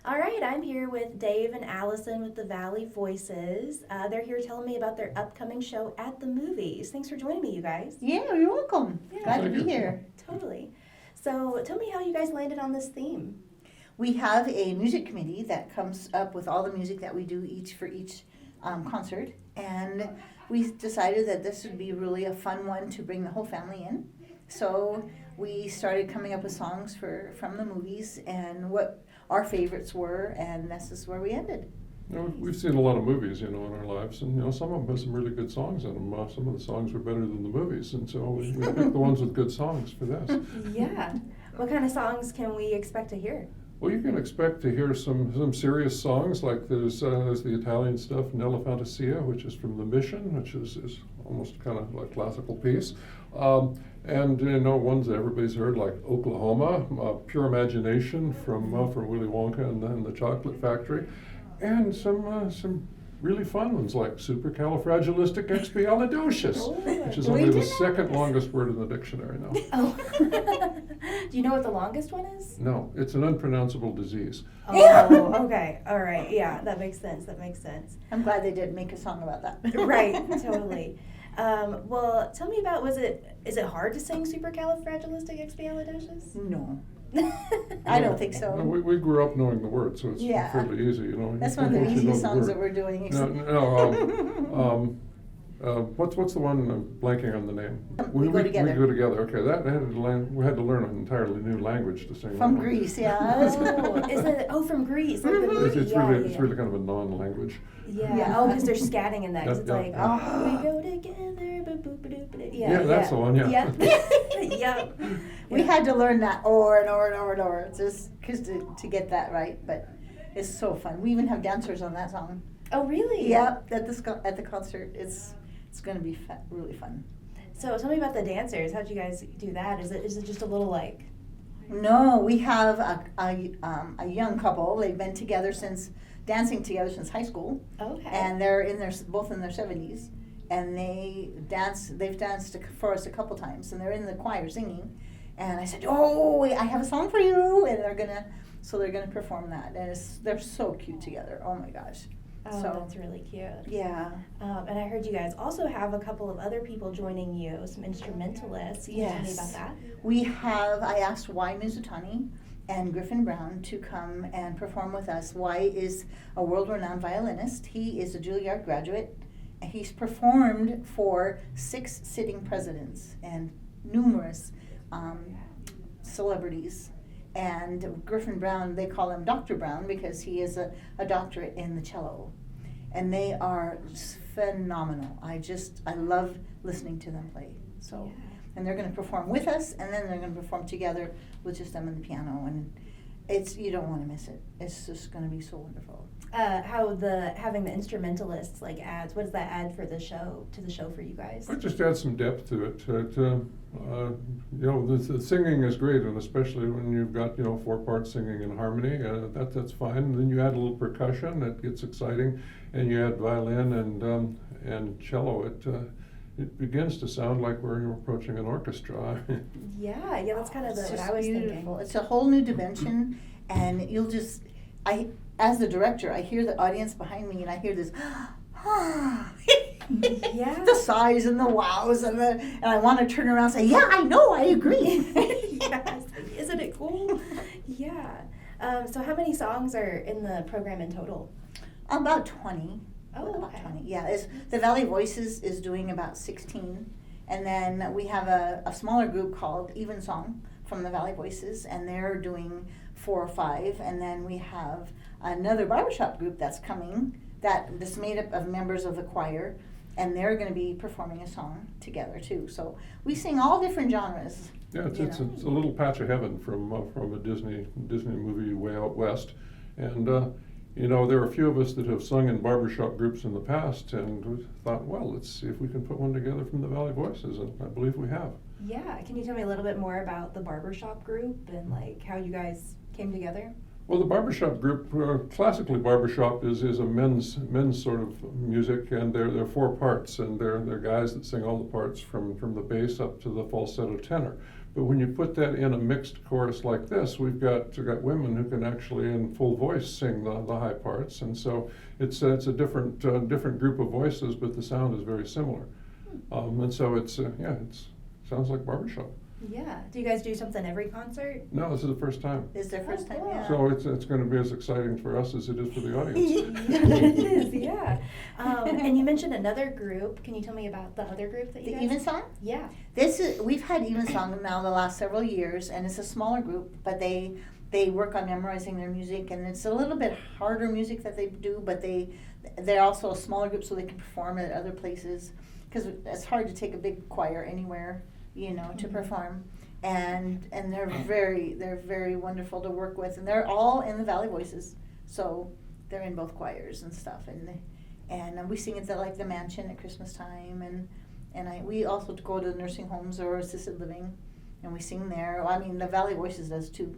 All right, I'm here with Dave and Allyson with the Valley Voices. They're here telling me about their upcoming show at the movies. Thanks for joining me, you guys. Yeah, you're welcome. Yeah. Glad to be here. Totally. So tell me how you guys landed on this theme. We have a music committee that comes up with all the music that we do for each concert, and we decided that this would be really a fun one to bring the whole family in. So we started coming up with songs from the movies and what our favorites were, and this is where we ended. We've seen a lot of movies, in our lives, and some of them have some really good songs in them. Some of the songs are better than the movies, and so we picked the ones with good songs for this. Yeah. What kind of songs can we expect to hear? Well, you can expect to hear some serious songs, like there's the Italian stuff, Nella Fantasia, which is from The Mission, which is almost kind of like classical piece. And ones that everybody's heard, like Oklahoma, Pure Imagination from Willy Wonka and the Chocolate Factory, and some really fun ones like Supercalifragilisticexpialidocious, which is only the second longest word in the dictionary now. Oh. Do you know what the longest one is? No, it's an unpronounceable disease. Oh, okay. All right. Yeah, that makes sense. I'm glad they didn't make a song about that. Right, totally. Well, tell me about, is it hard to sing Supercalifragilisticexpialidocious? No. I don't think so. No, we grew up knowing the words, so it's fairly easy, That's one of the easiest songs that we're doing. What's the one? I'm blanking on the name. We Go Together. We Go Together. Okay, we had to learn an entirely new language to sing. From that Greece, yeah. Oh, is it? Oh, from Greece. Like the movie. It's really kind of a non-language. Yeah. Oh, because they're scatting in that. Because it's like, oh, we go together. Yeah, that's the one. Yeah. Yeah. We had to learn that over and over, just because to get that right. But it's so fun. We even have dancers on that song. Oh, really? Yeah, at the concert. It's going to be really fun. So tell me about the dancers. How'd you guys do that? Is it just a little like? No, we have a young couple. They've been dancing together since high school. Okay. And they're both in their 70s, and they've danced for us a couple times, and they're in the choir singing. And I said, "Oh, I have a song for you," and they're gonna perform that, and they're so cute together. Oh my gosh. Oh, that's really cute. Yeah. And I heard you guys also have a couple of other people joining you, some instrumentalists. Can you tell me about that? I asked Y Mizutani and Griffin Brown to come and perform with us. Y is a world-renowned violinist. He is a Juilliard graduate. He's performed for 6 sitting presidents and numerous celebrities. And Griffin Brown, they call him Dr. Brown because he is a doctorate in the cello. And they are phenomenal. I love listening to them play. So, and they're going to perform with us, and then they're going to perform together with just them and the piano. And you don't want to miss it. It's just going to be so wonderful. Having the instrumentalists adds, what does that add to the show for you guys? It just adds some depth to it. The singing is great, and especially when you've got 4 parts singing in harmony, that's fine. And then you add a little percussion, it gets exciting, and you add violin and cello. It begins to sound like we're approaching an orchestra. Yeah, that's kind of what I was beautiful. thinking. It's a whole new dimension, and as the director, I hear the audience behind me, and I hear this, yeah, the sighs and the wows, and I want to turn around and say, yeah, I know, I agree. Yes, isn't it cool? Yeah. So how many songs are in the program in total? About 20. Oh, about okay. 20. Yeah, the Valley Voices is doing about 16, and then we have a smaller group called Evensong from the Valley Voices, and they're doing 4 or 5, and then we have another barbershop group that's coming that's made up of members of the choir, and they're going to be performing a song together too. So we sing all different genres. Yeah, it's a little patch of heaven from a Disney movie way out west, and there are a few of us that have sung in barbershop groups in the past, and we thought, well, let's see if we can put one together from the Valley Voices, and I believe we have. Yeah, can you tell me a little bit more about the barbershop group and how you guys came together? Well, the barbershop group, classically barbershop is a men's sort of music, and they're 4 parts, and they're guys that sing all the parts from the bass up to the falsetto tenor. But when you put that in a mixed chorus like this, we've got women who can actually in full voice sing the high parts, and so it's a different group of voices, but the sound is very similar. And so it sounds like barbershop. Yeah. Do you guys do something every concert? No, this is the first time. It's their first time, cool. yeah. So it's going to be as exciting for us as it is for the audience. It is, yeah. And you mentioned another group. Can you tell me about the other group that you The guys? Evensong? Yeah. We've had Evensong now the last several years, and it's a smaller group, but they work on memorizing their music, and it's a little bit harder music that they do, but they're also a smaller group so they can perform at other places, because it's hard to take a big choir anywhere, to perform. And they're very wonderful to work with, and they're all in the Valley Voices, so they're in both choirs and stuff, and we sing at the mansion at Christmas time, and we also go to nursing homes or assisted living, and we sing there. I mean, the Valley Voices does too,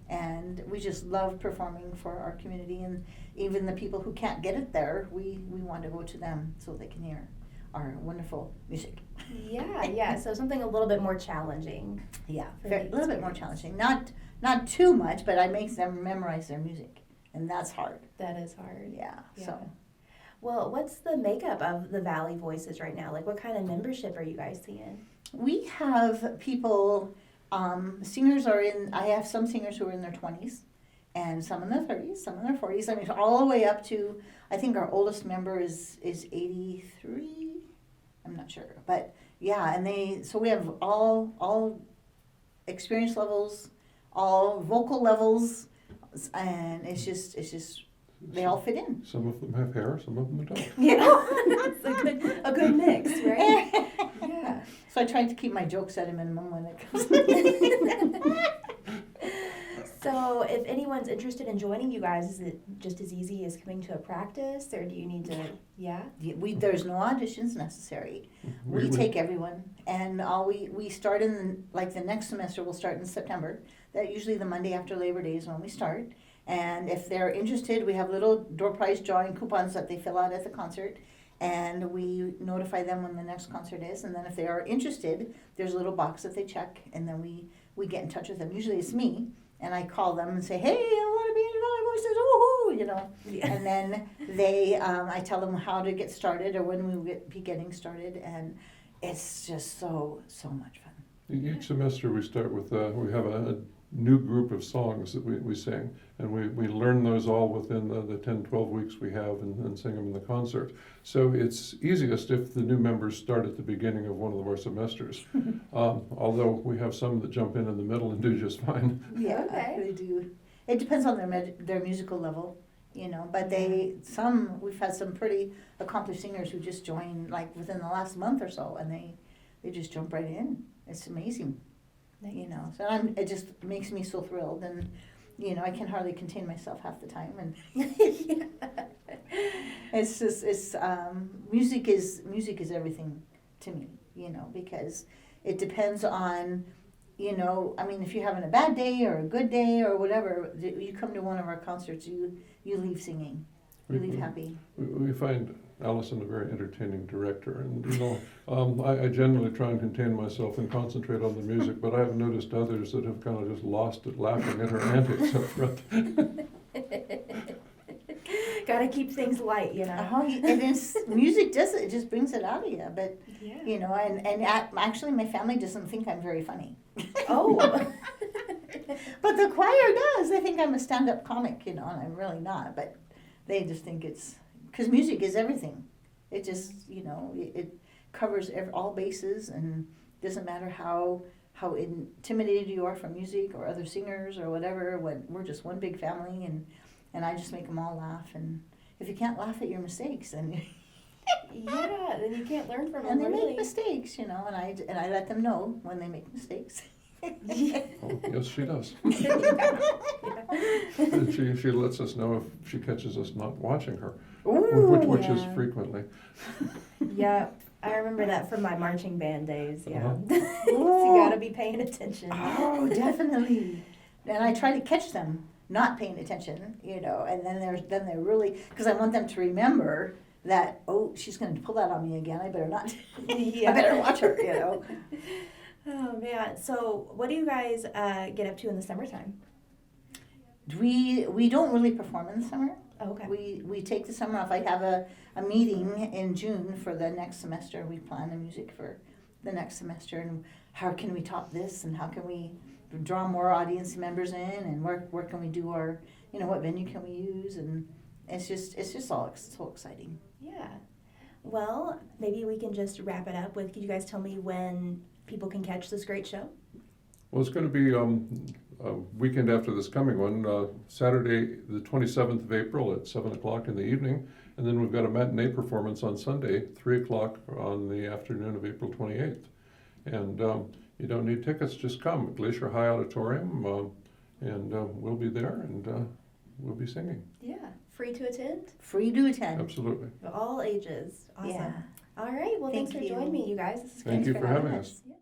and we just love performing for our community, and even the people who can't get it there, we want to go to them so they can hear our wonderful music. Yeah. So something a little bit more challenging. Yeah, For a the little bit more experience. challenging. Not too much, but I make them memorize their music, and that's hard. That is hard. Yeah. So Well, what's the makeup of the Valley Voices right now? Like, what kind of membership are you guys seeing? we have people. Singers are in. I have some singers who are in their 20s, and some in their 30s, some in their 40s. I mean, all the way up to. I think our oldest member is 83. I'm not sure, but yeah, and so we have all experience levels, all vocal levels, and it's just they all fit in. Some of them have hair, some of them don't. Yeah, that's a good mix, right? Yeah. So I try to keep my jokes at a minimum when it comes. So, if anyone's interested in joining you guys, is it just as easy as coming to a practice, or do you need to? Yeah. There's no auditions necessary. We take everyone, and we start in the next semester. We'll start in September. That usually the Monday after Labor Day is when we start. And if they're interested, we have little door prize drawing coupons that they fill out at the concert, and we notify them when the next concert is. And then if they are interested, there's a little box that they check, and then we get in touch with them. Usually it's me. And I call them and say, hey, I want to be in Valley Voices, woohoo, Yeah. And then I tell them how to get started or when we will be getting started, and it's just so much fun. Each semester we start with, we have a new group of songs that we sing, and we learn those all within the 10, 12 weeks we have and sing them in the concert. So it's easiest if the new members start at the beginning of one of our semesters, although we have some that jump in the middle and do just fine. Yeah, Okay. they do. It depends on their musical level, but we've had some pretty accomplished singers who just joined like within the last month or so, and they just jump right in. It's amazing. Nice. So it just makes me so thrilled, and I can hardly contain myself half the time, and it's just music is everything to me, because it depends on, I mean, if you're having a bad day or a good day or whatever, you come to one of our concerts, you leave singing, you leave happy. We find Allyson a very entertaining director, and I generally try and contain myself and concentrate on the music, but I've noticed others that have kind of just lost it laughing at her antics up front. Gotta keep things light, It is, music does it just brings it out of you, but Yeah. and actually my family doesn't think I'm very funny. Oh. But the choir does. They think I'm a stand-up comic, and I'm really not, but they just think because music is everything. It just, it covers all bases, and doesn't matter how intimidated you are from music or other singers or whatever. We're just one big family, and I just make them all laugh. And if you can't laugh at your mistakes, then Yeah, then you can't learn from them. and they really. make mistakes, and I let them know when they make mistakes. Oh, yes, she does. She lets us know if she catches us not watching her, which is Yeah. frequently. Yeah, I remember that from my marching band days. Yeah, Uh-huh. so you gotta be paying attention. Oh, definitely. And I try to catch them not paying attention, and then they're really, because I want them to remember that, oh, she's going to pull that on me again. I better not. Yeah. I better watch her, Oh man. So what do you guys get up to in the summertime? We don't really perform in the summer. Oh, okay. We take the summer off. I have a meeting in June for the next semester. We plan the music for the next semester, and how can we top this, and how can we draw more audience members in, and where can we do our, what venue can we use, and it's just all so exciting. Yeah. Well, maybe we can just wrap it up with, could you guys tell me when people can catch this great show? Well, it's going to be a weekend after this coming one, Saturday, the 27th of April at 7 o'clock in the evening. And then we've got a matinee performance on Sunday, 3 o'clock on the afternoon of April 28th. And you don't need tickets, just come. Glacier High Auditorium, and we'll be there, and we'll be singing. Yeah. Free to attend? Free to attend. Absolutely. For all ages. Awesome. Yeah. All right. Well, thanks Thank for you. joining me, you guys. This is great. Thank you for having us. Yeah.